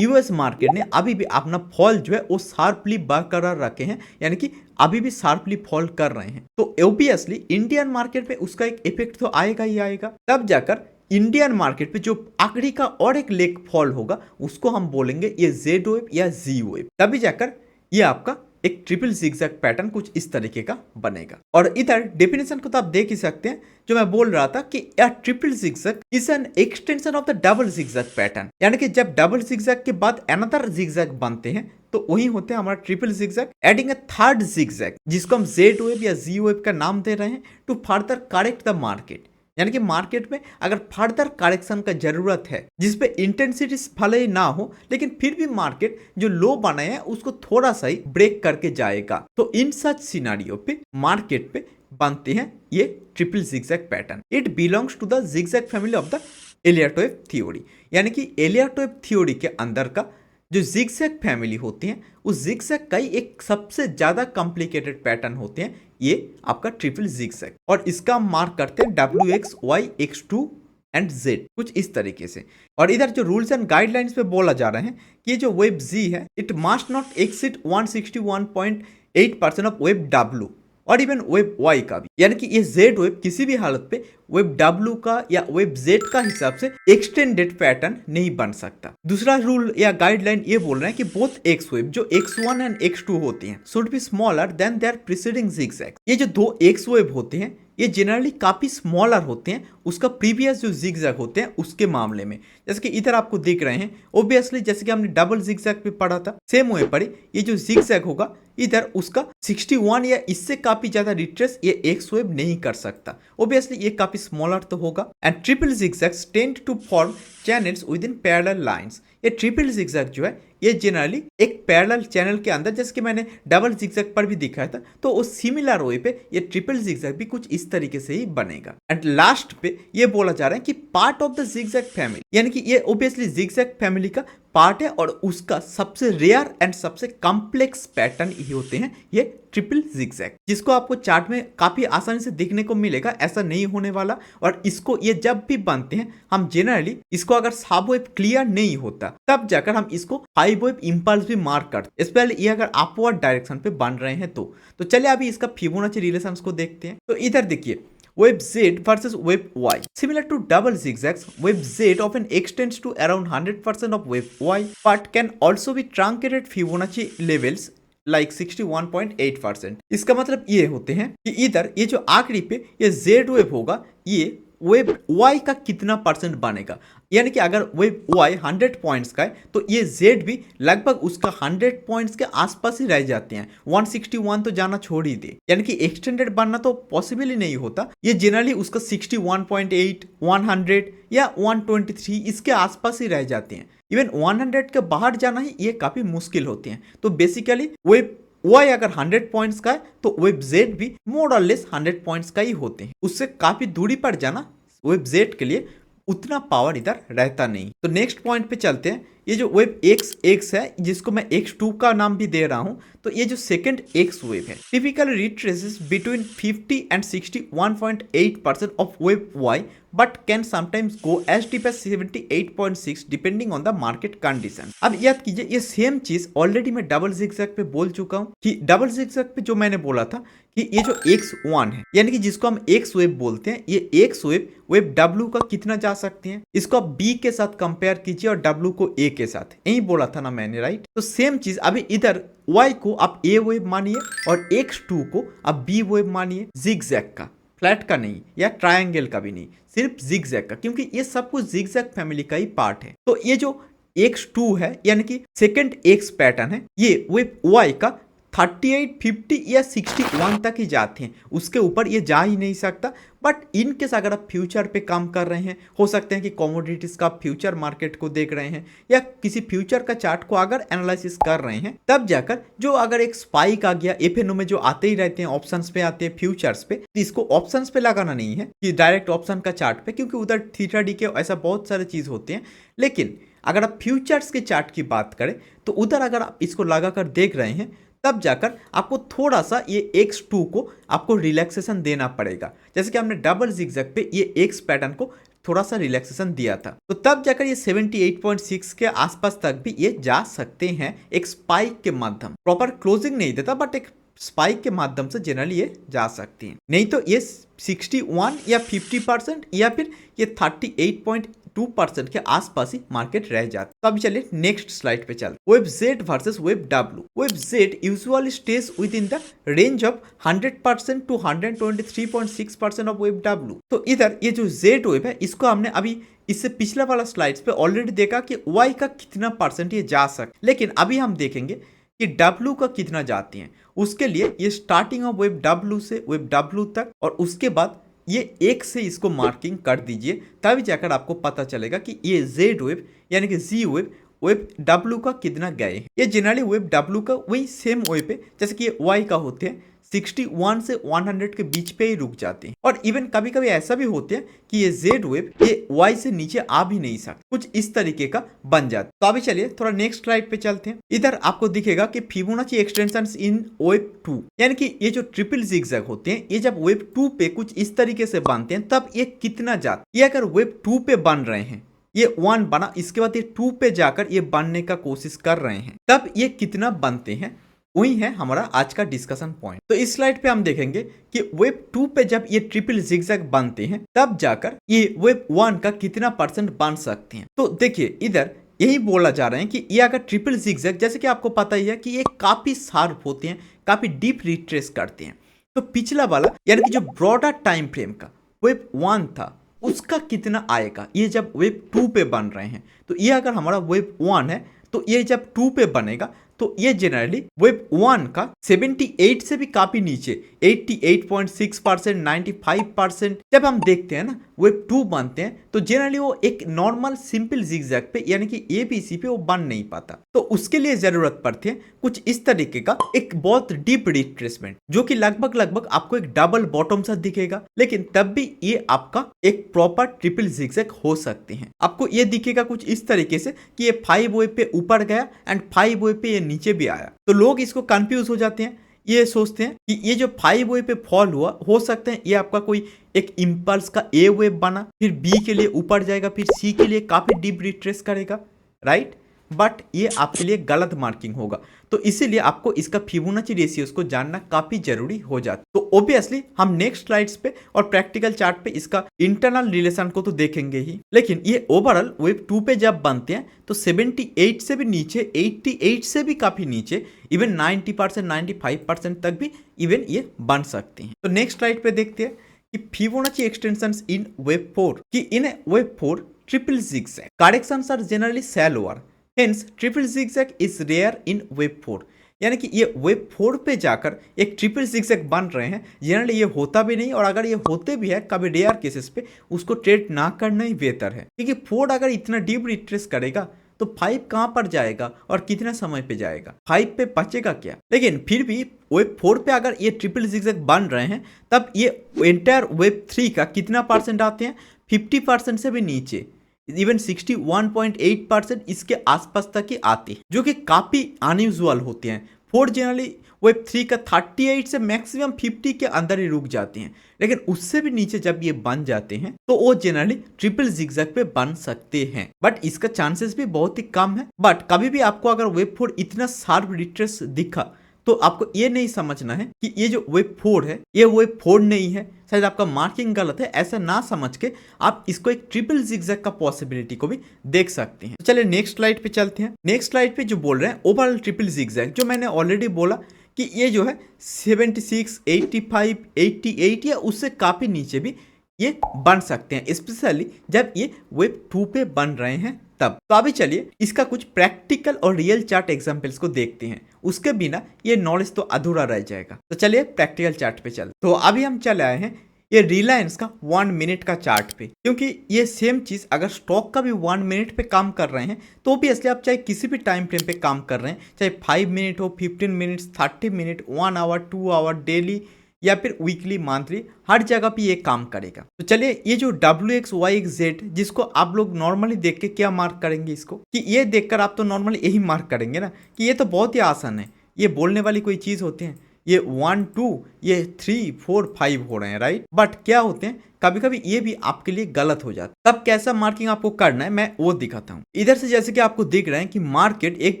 S1: यूएस मार्केट ने अभी भी अपना फॉल जो है वो शार्पली बरकरार रखे हैं, यानी कि अभी भी शार्पली फॉल कर रहे हैं। तो ऑब्वियसली इंडियन मार्केट पे उसका एक इफेक्ट तो आएगा ही आएगा। तब जाकर इंडियन मार्केट पे जो आखिरी का और एक लेग फॉल होगा उसको हम बोलेंगे ये जेड वेव या जी वेव। तभी जाकर ये आपका एक ट्रिपल जिगजैग पैटर्न कुछ इस तरीके का बनेगा। और इधर डेफिनेशन को तो आप देख ही सकते हैं, जो मैं बोल रहा था कि यह triple zigzag is an extension of the double zigzag pattern, यानी कि जब डबल जिगजैग के बाद अनदर जिगजैग बनते हैं तो वही होते हैं हमारा triple zigzag adding a third zigzag, जिसको हम जेड वेव या जी वेव का नाम दे रहे हैं to further correct the market. यानी कि मार्केट में अगर फर्दर करेक्शन का जरूरत है जिसपे इंटेंसिटी भले ही ना हो, लेकिन फिर भी मार्केट जो लो बनाए हैं उसको थोड़ा सा ही ब्रेक करके जाएगा, तो इन सच सिनारियो पे मार्केट पे बनते हैं ये triple zigzag pattern. It belongs to the zigzag family of the Elliott wave theory, यानी कि एलियट-वेव थ्योरी के अंदर का जो जिगजैग फैमिली होती हैं उस जिगजैग का ही एक सबसे ज्यादा कॉम्प्लिकेटेड पैटर्न होते हैं ये आपका ट्रिपल जिगजैग। और इसका हम मार्क करते हैं WX, Y, X2 and Z कुछ इस तरीके से। और इधर जो रूल्स एंड गाइडलाइंस पे बोला जा रहा है कि ये जो वेब Z है it must not exceed 161.8% of web W और इवन वेब Y का भी, यानी कि ये Z वेब किसी भी हालत पे वेब W का या वेब Z का हिसाब से एक्सटेंडेड पैटर्न नहीं बन सकता। दूसरा रूल या गाइडलाइन ये बोल रहे हैं कि बोथ X वेब जो X1 एंड X2 होती हैं should be smaller than their preceding zigzag. ये जो दो X वेब होते हैं ये जनरली काफी स्मॉलर होते हैं उसका प्रीवियस जो जिगजैग होते हैं उसके मामले में। जैसे कि इधर आपको दिख रहे हैं ओब्वियसली, जैसे कि हमने डबल जिगजैग पे पढ़ा था सेम वे पर ये जो जिगजैग होगा इधर उसका 61 या इससे काफी ज्यादा रिट्रेस ये एक्स वेब नहीं कर सकता, ओब्वियसली ये काफी स्मॉलर तो होगा। And triple zigzags tend to form channels within parallel lines. ये ट्रिपल जिगजैग जो है ये जनरली एक पैरेलल चैनल के अंदर, जैसे कि मैंने डबल जिगजैग पर भी दिखाया था, तो उस सिमिलर वे पे ये ट्रिपल जिगजैग भी कुछ इस तरीके से ही बनेगा। एंड लास्ट पे ये बोला जा रहा है कि part of the zigzag family, यानी कि ये ओब्वियसली जिगजैग फैमिली का पार्ट है और उसका सबसे रेयर एंड सबसे कॉम्प्लेक्स पैटर्न ही होते हैं ये ट्रिपल जिगजैग, जिसको आपको चार्ट में काफी आसानी से देखने को मिलेगा, ऐसा नहीं होने वाला। और इसको ये जब भी बनते हैं हम जनरली इसको अगर सब वेव क्लियर नहीं होता तब जाकर हम इसको हाई वेव इंपल्स भी मार्क करते, स्पेशली ये अगर अपवर्ड डायरेक्शन पे बन रहे हैं तो चलिए अभी इसका फिबोनाची रिलेशंस को देखते हैं। तो इधर देखिए wave Z versus wave Y. Similar to double zigzags, wave Z often extends to around 100% of wave Y, but can also be truncated Fibonacci levels like 61.8%. इसका मतलब ये होते हैं कि इधर ये जो आखिरी पे ये Z वेव होगा ये वेब Y का कितना परसेंट बनेगा, यानी कि अगर वेब Y 100 पॉइंट्स का है तो ये Z भी लगभग उसका 100 पॉइंट्स के आसपास ही रह जाते हैं, 161 तो जाना छोड़ ही दे, यानी कि एक्सटेंडेड बनना तो पॉसिबल ही नहीं होता। ये जनरली उसका 61.8, 100 या 123 इसके आसपास ही रह जाते हैं, इवन 100 के बाहर जाना ही ये काफी मुश्किल होते हैं। तो बेसिकली वेब Y अगर 100 पॉइंट्स का है तो वेब Z भी मोर और लेस 100 पॉइंट्स का ही होते हैं, उससे काफी दूरी पर जाना वेब Z के लिए उतना पावर इधर रहता नहीं। तो नेक्स्ट पॉइंट पे चलते हैं। ये जो वेब X है जिसको मैं X2 का नाम भी दे रहा हूं, तो ये जो सेकंड X वेव है typically retraces between 50 and 61.8% of web Y but can sometimes go as deep as 78.6 depending on the market condition. अब याद कीजिए ये सेम चीज ऑलरेडी मैं डबल जिगजैग पे बोल चुका हूं कि डबल जिगजैग पे जो मैंने बोला था कि ये जो X1 है यानी कि जिसको हम X वेव बोलते हैं, ये X वेव वेब W का कितना जा सकते हैं इसको आप B के साथ कंपेयर कीजिए और W को A के साथ, यही बोला था ना मैंने, राइट। तो सेम चीज अभी इधर Y को आप A वेव मानिए और X2 को आप B वेव मानिए, जिगजैग का, फ्लैट का नहीं या ट्रायंगल का भी नहीं, सिर्फ जिगजैग का, क्योंकि ये सब कुछ जिगजैग फैमिली का ही पार्ट है। तो ये जो X2 है यानी कि सेकंड X पैटर्न है ये वेब Y का 38, 50 या 61 तक ही जाते हैं, उसके ऊपर ये जा ही नहीं सकता। बट इनकेस अगर आप फ्यूचर पे काम कर रहे हैं, हो सकते हैं कि कमोडिटीज का फ्यूचर मार्केट को देख रहे हैं या किसी फ्यूचर का चार्ट को अगर एनालिसिस कर रहे हैं, तब जाकर जो अगर एक स्पाइक आ गया एफएनओ में जो आते ही रहते हैं, ऑप्शंस पे आते हैं, फ्यूचर्स पे, तो इसको ऑप्शंस पे लगाना नहीं है कि डायरेक्ट ऑप्शन का चार्ट पे, क्योंकि उधर थीटा डी के ऐसा बहुत सारे चीज होते हैं। लेकिन अगर आप फ्यूचर्स के चार्ट की बात करें तो उधर अगर आप इसको लगाकर देख रहे हैं तब जाकर आपको थोड़ा सा ये X2 को आपको रिलैक्सेशन देना पड़ेगा। जैसे कि हमने डबल जिगजैग पे ये X पैटर्न को थोड़ा सा रिलैक्सेशन दिया था, तो तब जाकर ये 78.6 के आसपास तक भी ये जा सकते हैं एक स्पाइक के माध्यम। प्रॉपर क्लोजिंग नहीं देता बट एक स्पाइक के माध्यम से जनरली ये जा सकती हैं। नहीं तो ये 61 या 50% या फिर ये 38.2% के आसपास ही मार्केट रह जाता है। तो अभी चलिए नेक्स्ट स्लाइड पे चलते। Wave Z versus wave W. Wave Z usually stays within the range of 100% to 123.6% of wave W. तो इधर ये जो जेड वेब है इसको हमने अभी इससे पिछला वाला स्लाइड्स पे ऑलरेडी देखा कि वाई का कितना परसेंट ये जा सकता, लेकिन अभी हम देखेंगे कि डब्ल्यू का कितना जाती हैं। उसके लिए ये स्टार्टिंग ऑफ वेब डब्ल्यू से वेब डब्ल्यू तक और उसके बाद ये एक से इसको मार्किंग कर दीजिए, तभी जाकर आपको पता चलेगा कि ये जेड वेब यानी कि जी वेब वेब डब्ल्यू का कितना गए हैं। ये जनरली वेब डब्ल्यू का वही सेम वेब पे जैसे कि ये वाई का होते हैं 61 से 100 के बीच पे ही रुक जाते हैं, और इवन कभी कभी ऐसा भी होते हैं कि ये जेड वेब ये वाई से नीचे आ भी नहीं सकता, कुछ इस तरीके का बन जाता। तो अभी चलिए थोड़ा नेक्स्ट स्लाइड पे चलते हैं। इधर आपको दिखेगा कि फिबोनाची एक्सटेंशंस इन वेब 2, यानी कि ये जो ट्रिपल जिगजैग होते हैं ये जब वेब 2 पे कुछ इस तरीके से बनते हैं तब ये कितना जाता। ये अगर वेब 2 पे बन रहे हैं, ये 1 बना, इसके बाद ये 2 पे जाकर ये बनने का कोशिश कर रहे हैं, तब ये कितना बनते हैं, वही है हमारा आज का डिस्कशन पॉइंट। तो इस स्लाइड पे हम देखेंगे कि वेब 2 पे जब ये ट्रिपल जिगजैग बनते हैं तब जाकर ये वेब 1 का कितना परसेंट बन सकते हैं। तो देखिए इधर यही बोला जा रहा है कि ये अगर ट्रिपल जिगजैग, जैसे कि आपको पता ही है कि ये काफी शार्प होते हैं, काफी डीप रिट्रेस करते हैं, तो पिछला वाला यानी कि जो ब्रॉडर टाइम फ्रेम का वेब 1 था उसका कितना आएगा ये जब वेब 2 पे बन रहे हैं। तो ये अगर हमारा वेब 1 है तो ये जब 2 पे बनेगा तो ये जनरली वेब 1 का 78 से भी काफी नीचे 88.6%, 95% जब हम देखते हैं ना वेब 2 बनते हैं तो जनरली वो एक नॉर्मल सिंपल जिगजैग पे यानी कि एबीसी पे वो बन नहीं पाता। तो उसके लिए जरूरत पड़ती है कुछ इस तरीके का एक बहुत डीप रिट्रेसमेंट, जो कि लगभग आपको एक डबल बॉटम सा दिखेगा, लेकिन तब भी ये आपका एक प्रॉपर ट्रिपल जिगजैग हो सकते हैं। आपको ये दिखेगा कुछ इस तरीके से कि ये 5 वेब पे ऊपर गया एंड 5 वेब पे ये नीचे भी आया, तो लोग इसको कंफ्यूज हो जाते हैं, ये सोचते हैं कि ये जो 5 वेब पे फॉल हुआ हो सकता है ये आपका कोई एक इम्पल्स का ए वेब बना, फिर बी के लिए ऊपर जाएगा, फिर सी के लिए काफी डीप रिट्रेस करेगा, राइट। बट ये आपके लिए गलत मार्किंग होगा, तो इसीलिए आपको इसका फिबोनाची रेशियोज को जानना काफी जरूरी हो जाता। तो ऑब्वियसली हम नेक्स्ट स्लाइड्स पे और प्रैक्टिकल चार्ट पे इसका इंटरनल रिलेशन को तो देखेंगे ही, लेकिन ये ओवरऑल वेब 2 पे जब बनते हैं तो 78 से भी नीचे, 88 से भी काफी नीचे, इवन 90%, 95% तक भी इवन ये बन सकते हैं। तो नेक्स्ट स्लाइड पे देखते हैं कि फिबोनाची एक्सटेंशंस इन वेब 4 कि in wave 4 triple zigzag corrections are generally shallower, hence triple zigzag is rare in wave 4, यानी कि ये वेब 4 पे जाकर एक ट्रिपल जिगजैग बन रहे हैं, जनरली ये होता भी नहीं, और अगर ये होते भी है कभी रेयर केसेस पे उसको ट्रेड ना करना ही बेहतर है, क्योंकि 4 अगर इतना डीप रिट्रेस करेगा तो 5 कहां पर जाएगा और कितना समय पे जाएगा, 5 पे बचेगा क्या। लेकिन फिर भी वेब 4 पे अगर ये ट्रिपल जिगजैग बन रहे हैं तब ये एंटायर वेब 3 का कितना परसेंट आते हैं, 50% से भी नीचे, इवन 61.8% इसके आसपास तक ही आते हैं, जो कि काफी अनयूजुअल होते हैं। 4 जनरली वेब 3 का 38 से मैक्सिमम 50 के अंदर ही रुक जाते हैं, लेकिन उससे भी नीचे जब ये बन जाते हैं तो वो जनरली ट्रिपल जिगजैग पे बन सकते हैं, बट इसका चांसेस भी बहुत ही कम है। बट कभी भी आपको अगर वेब 4 इतना शार्प रिट्रेस दिखा तो आपको ये नहीं समझना है कि ये जो वेब 4 है ये वेब 4 नहीं है, शायद आपका मार्किंग गलत है, ऐसा ना समझ के आप इसको एक ट्रिपल जिगजैग का पॉसिबिलिटी को भी देख सकते हैं। तो चलिए नेक्स्ट स्लाइड पे चलते हैं। नेक्स्ट स्लाइड पे जो बोल रहे हैं ओवरऑल ट्रिपल जिगजैग, जो मैंने ऑलरेडी बोला कि ये जो है 76, 85, 88 या उससे काफी नीचे भी ये बन सकते हैं, स्पेशली जब ये वेब 2 पे बन रहे हैं तब। तो अभी चलिए इसका कुछ प्रैक्टिकल और रियल चार्ट एग्जांपल्स को देखते हैं, उसके बिना ये नॉलेज तो अधूरा रह जाएगा। तो चलिए प्रैक्टिकल चार्ट पे चल। तो अभी हम चले आए हैं ये रिलायंस का 1 मिनट का चार्ट पे, क्योंकि ये सेम चीज अगर स्टॉक का भी 1 मिनट पे काम कर रहे हैं तो भी इसलिए आप चाहे किसी भी टाइम फ्रेम पे काम कर रहे हैं, चाहे 5 मिनट हो, 15 minutes, 30 minute, 1 hour, 2 hour daily या फिर वीकली, मंथली, हर जगह पे ये काम करेगा। तो चलिए ये जो WXYZ जिसको आप लोग नॉर्मली देख के क्या मार्क करेंगे, इसको कि ये देखकर आप तो नॉर्मली यही मार्क करेंगे ना कि ये तो बहुत ही आसान है, ये बोलने वाली कोई चीज होती है। ये 1 2 ये 3 4 5 हो रहे हैं, राइट। बट क्या होते हैं कभी कभी ये भी आपके लिए गलत हो जाता है। तब कैसा मार्किंग आपको करना है मैं वो दिखाता हूँ। इधर से जैसे कि आपको दिख रहा है कि मार्केट एक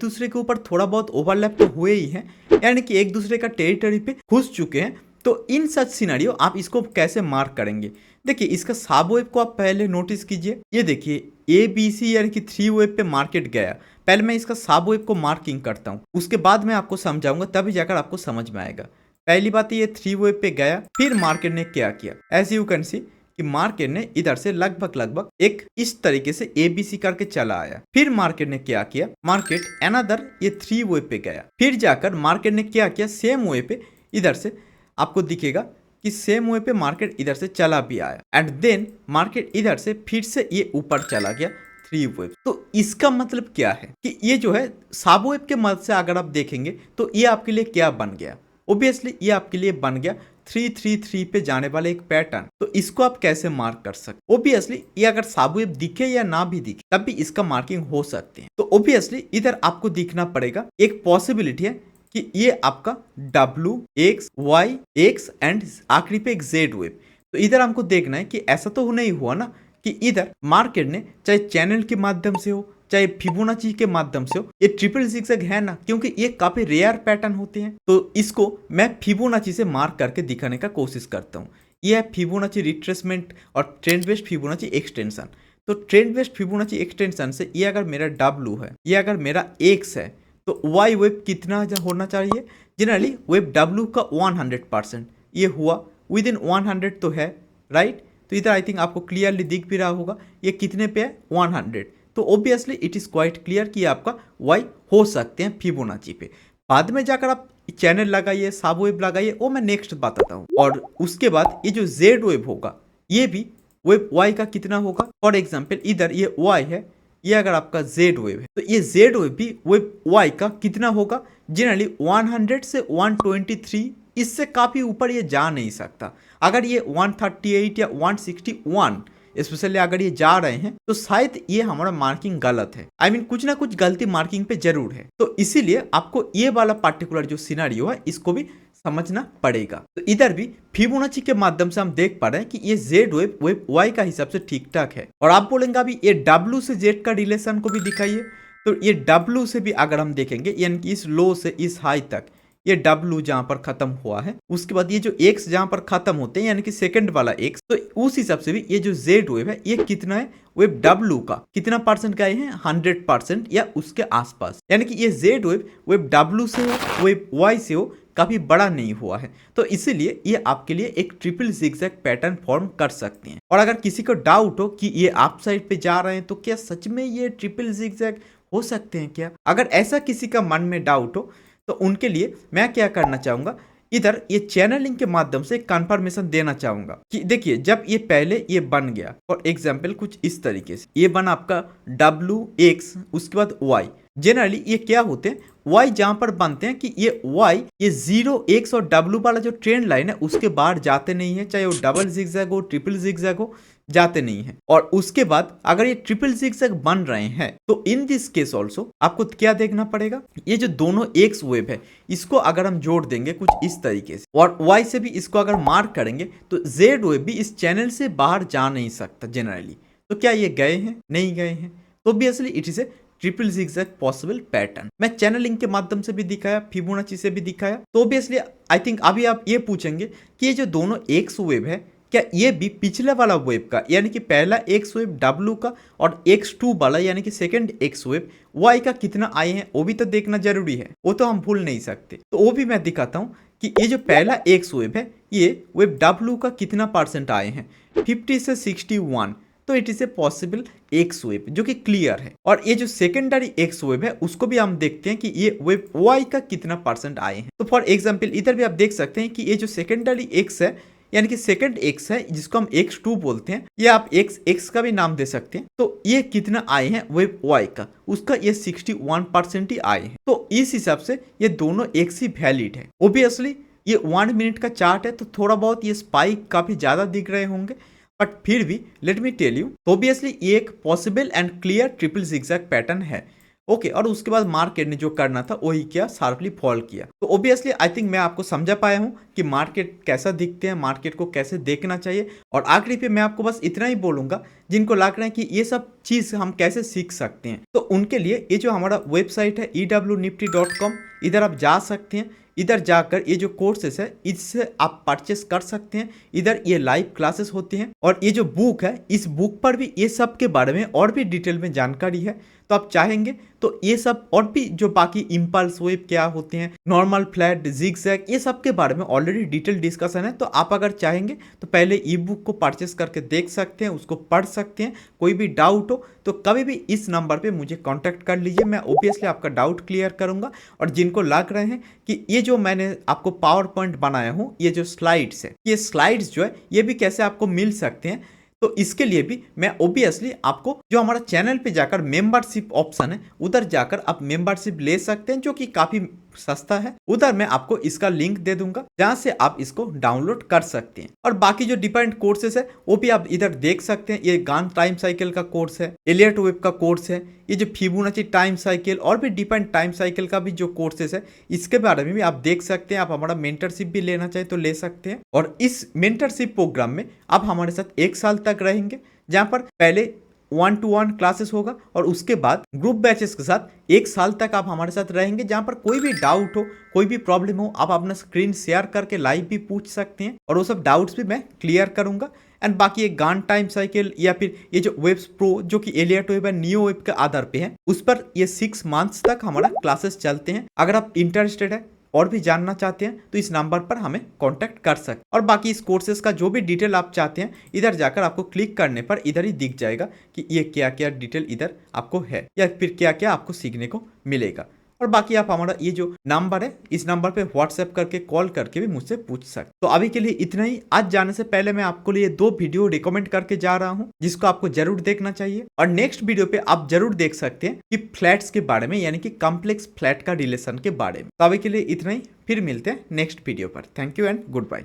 S1: दूसरे के ऊपर थोड़ा बहुत ओवरलैप तो हुए ही है, यानी कि एक दूसरे का टेरिटरी पे घुस चुके हैं। तो इन सच सिनेरियो आप इसको कैसे मार्क करेंगे? देखिए इसका सब वेव को आप पहले नोटिस कीजिए। ये देखिए ABC यानी कि 3 वेव पे मार्केट गया। पहले मैं इसका सब वेव को मार्किंग करता हूँ, उसके बाद मैं आपको समझाऊंगा, तभी जाकर आपको समझ में आएगा। पहली बात ये 3 वेव पे गया, फिर मार्केट ने क्या किया, एज यू कैन सी कि मार्केट ने इधर से लगभग एक इस तरीके से ABC करके चला आया। फिर मार्केट ने क्या किया, मार्केट अनदर ये 3 वेव पे गया, फिर जाकर मार्केट ने क्या किया, सेम वेव पे इधर से आपको दिखेगा कि सेम वे पे मार्केट इधर से चला भी आया एंड देन मार्केट इधर से फिर से ये ऊपर चला गया 3 वेव। तो इसका मतलब क्या है कि ये जो है सब वेव के मदद से अगर आप देखेंगे तो ये आपके लिए क्या बन गया, ओबियसली ये आपके लिए बन गया 333 पे जाने वाले एक पैटर्न। तो इसको आप कैसे मार्क कर सकते? ओबियसली ये अगर सब वेव दिखे या ना भी दिखे तब भी इसका मार्किंग हो सकती है। तो ओबियसली इधर आपको दिखना पड़ेगा, एक पॉसिबिलिटी है कि ये आपका W X Y X and आखिरी पे एक Z वेव। तो इधर हमको देखना है कि ऐसा तो नहीं हुआ ना कि इधर मार्केट ने चाहे चैनल के माध्यम से हो चाहे फिबोनाची के माध्यम से हो, ये ट्रिपल जिगजैग है ना, क्योंकि ये काफी रेयर पैटर्न होते हैं। तो इसको मैं फिबोनाची से मार्क करके दिखाने का कोशिश करता हूँ। ये है फिबोनाची रिट्रेसमेंट और ट्रेंड बेस्ड फिबोनाची एक्सटेंशन। तो ट्रेंड बेस्ड फिबोनाची एक्सटेंशन से ये अगर मेरा W है, ये अगर मेरा X है, तो Y वेव कितना होना चाहिए? जनरली वेव W का 100%, ये हुआ विद इन 100 तो है, राइट। तो इधर आई थिंक आपको क्लियरली दिख भी रहा होगा ये कितने पे है, 100। तो obviously it is quite clear कि आपका Y हो सकते हैं फिबोनाची पे। बाद में जाकर आप चैनल लगाइए, सब वेव लगाइए, वो मैं नेक्स्ट बताता हूँ। और उसके बाद ये जो Z वेव होगा ये भी वेव Y का कितना होगा। फॉर एग्जाम्पल इधर ये Y है, ये अगर आपका Z वेव है तो ये Z वेव भी वेव Y का कितना होगा, जनरली 100 से 123, इससे काफी ऊपर ये जा नहीं सकता। अगर ये 138 या 161 स्पेशली अगर ये जा रहे हैं तो शायद ये हमारा मार्किंग गलत है। आई मीन कुछ ना कुछ गलती मार्किंग पे जरूर है। तो इसीलिए आपको ये वाला पार्टिकुलर जो सिनेरियो है इसको भी समझना पड़ेगा। तो इधर भी फिबोनाची के माध्यम से हम देख पा रहे हैं कि ये Z वेव वेव Y का हिसाब से ठीक ठाक है। और आप बोलेंगे अभी ये W से Z का रिलेशन को भी दिखाइए। तो ये W से भी अगर हम देखेंगे यानी कि इस लो से इस हाई तक ये W जहां पर खत्म हुआ है, उसके बाद ये जो X जहां पर खत्म होते हैं यानी कि सेकंड वाला X, तो उस हिसाब से भी ये जो Z वेव है ये कितना है, वेव W का कितना परसेंट का है, 100% या उसके आसपास। यानी कि ये Z वेव वेव W से हो वेव Y से हो, काफी बड़ा नहीं हुआ है। तो इसीलिए ये आपके लिए एक ट्रिपल जिगजैग पैटर्न फॉर्म कर सकते हैं। और अगर किसी को डाउट हो कि ये अप साइड पे जा रहे हैं तो क्या सच में ये ट्रिपल जिगजैग हो सकते हैं क्या, अगर ऐसा किसी का मन में डाउट हो तो उनके लिए मैं क्या करना चाहूंगा, इधर ये चैनलिंग के माध्यम से कंफर्मेशन देना चाहूंगा कि देखिए जब ये पहले ये बन गया, फॉर एग्जाम्पल कुछ इस तरीके से ये बना आपका WX, उसके बाद Y। जनरली ये क्या होते हैं, Y जहां पर बनते हैं कि ये Y ये 0X और W वाला जो ट्रेंड लाइन है उसके बाहर जाते नहीं है, चाहे वो डबल जिगजैग हो ट्रिपल जिगजैग हो, जाते नहीं है। और उसके बाद अगर ये ट्रिपल जिगजैग बन रहे हैं तो इन दिस केस ऑल्सो आपको क्या देखना पड़ेगा, ये जो दोनों X वेव है इसको अगर हम जोड़ देंगे कुछ इस तरीके से और Y से भी इसको अगर मार्क करेंगे तो Z वेव भी इस चैनल से बाहर जा नहीं सकता जनरली। तो क्या ये गए हैं, नहीं गए हैं, तो obviously it is a triple zigzag possible pattern. मैं चैनलिंग के माध्यम से भी दिखाया, फिबोनाची से भी दिखाया। तो ऑब्वियसली आई थिंक अभी आप ये पूछेंगे कि ये जो दोनों X वेव है क्या ये भी पिछले वाला वेव का यानी कि पहला X वेव W का और X2 वाला यानी कि सेकंड X वेव Y का कितना आए हैं वो भी तो देखना जरूरी है, वो तो हम भूल नहीं सकते। तो वो भी मैं दिखाता हूँ कि ये जो पहला X वेव है ये वेव W का कितना परसेंट आए हैं, 50 से 61। तो it is a possible X wave जो कि क्लियर है। और ये जो सेकेंडरी X वेव है उसको भी हम देखते हैं कि ये वेव Y का कितना परसेंट आए हैं। तो फॉर एग्जाम्पल इधर भी आप देख सकते हैं कि ये जो सेकेंडरी X है यानी कि सेकंड X है जिसको हम X2 बोलते हैं, या आप X का भी नाम दे सकते हैं। तो ये कितना आए हैं वेव Y का, उसका ये 61% ही आए हैं। तो इस हिसाब से ये दोनों X ही वैलिड है। ओबियसली ये 1 मिनट का चार्ट है तो थोड़ा बहुत ये स्पाइक काफी ज्यादा दिख रहे होंगे, बट फिर भी let me tell you, obviously ये एक possible and clear triple zigzag pattern है। ओके, और उसके बाद मार्केट ने जो करना था वही किया, शार्पली फॉल किया। तो ऑब्वियसली आई थिंक मैं आपको समझा पाया हूँ कि मार्केट कैसा दिखते हैं, मार्केट को कैसे देखना चाहिए। और आखिरी पे मैं आपको बस इतना ही बोलूंगा, जिनको लग रहा है कि ये सब चीज़ हम कैसे सीख सकते हैं, तो उनके लिए ये जो हमारा वेबसाइट है ewnifty.com, इधर आप जा सकते हैं। इधर जाकर ये जो कोर्सेस है इससे आप परचेस कर सकते हैं। इधर ये लाइव क्लासेस होती हैं, और ये जो बुक है इस बुक पर भी ये सब के बारे में और भी डिटेल में जानकारी है। तो आप चाहेंगे तो ये सब और भी जो बाकी इम्पल्स वेव क्या होते हैं, नॉर्मल फ्लैट, जिगजैग, ये सब के बारे में ऑलरेडी डिटेल डिस्कशन है। तो आप अगर चाहेंगे तो पहले ई बुक को परचेस करके देख सकते हैं, उसको पढ़ सकते हैं। कोई भी डाउट हो तो कभी भी इस नंबर पे मुझे कांटेक्ट कर लीजिए, मैं ऑब्वियसली आपका डाउट क्लियर करूंगा। और जिनको लग रहे हैं कि ये जो मैंने आपको पावर पॉइंट बनाया हूँ, ये जो स्लाइड्स है, ये स्लाइड्स जो है ये भी कैसे आपको मिल सकते हैं, तो इसके लिए भी मैं ऑब्वियसली आपको जो हमारा चैनल पे जाकर मेंबरशिप ऑप्शन है उधर जाकर आप मेंबरशिप ले सकते हैं, जो कि काफी सस्ता है। उधर मैं आपको इसका लिंक दे दूंगा जहां से आप इसको डाउनलोड कर सकते हैं। और बाकी जो डिफरेंट कोर्सेस है वो भी आप इधर देख सकते हैं। ये गान टाइम साइकिल का कोर्स है, एलियट वेब का कोर्स है, ये जो फिबोनाची टाइम साइकिल और भी डिफरेंट टाइम साइकिल का भी जो कोर्सेस है इसके बारे में भी आप देख सकते हैं। आप हमारा मेंटरशिप भी लेना चाहे तो ले सकते हैं। और इस मेंटरशिप प्रोग्राम में आप हमारे साथ 1 साल तक रहेंगे, जहां पर पहले 1-to-1 क्लासेस होगा और उसके बाद ग्रुप बैचेस के साथ 1 साल तक आप हमारे साथ रहेंगे, जहां पर कोई भी डाउट हो, कोई भी प्रॉब्लम हो, आप अपना स्क्रीन शेयर करके लाइव भी पूछ सकते हैं और वो सब डाउट्स भी मैं क्लियर करूंगा। एंड बाकी ये गान टाइम साइकिल या फिर ये जो वेब्स प्रो जो कि एलियट वेब है, नियो वेब के आधार पे है, उस पर ये 6 मंथ्स तक हमारा क्लासेस चलते हैं। अगर आप इंटरेस्टेड है और भी जानना चाहते हैं तो इस नंबर पर हमें कांटेक्ट कर सकते हैं। और बाकी इस कोर्सेज का जो भी डिटेल आप चाहते हैं इधर जाकर आपको क्लिक करने पर इधर ही दिख जाएगा कि ये क्या क्या डिटेल इधर आपको है या फिर क्या क्या आपको सीखने को मिलेगा। और बाकी आप हमारा ये जो नंबर है इस नंबर पे व्हाट्सएप करके, कॉल करके भी मुझसे पूछ सकते। तो अभी के लिए इतना ही। आज जाने से पहले मैं आपको लिए 2 वीडियो रिकमेंड करके जा रहा हूँ जिसको आपको जरूर देखना चाहिए। और नेक्स्ट वीडियो पे आप जरूर देख सकते हैं कि फ्लैट्स के बारे में, यानी कि कॉम्प्लेक्स फ्लैट का रिलेशन के बारे में। तो अभी के लिए इतना ही, फिर मिलते हैं नेक्स्ट वीडियो पर। Thank you and good bye.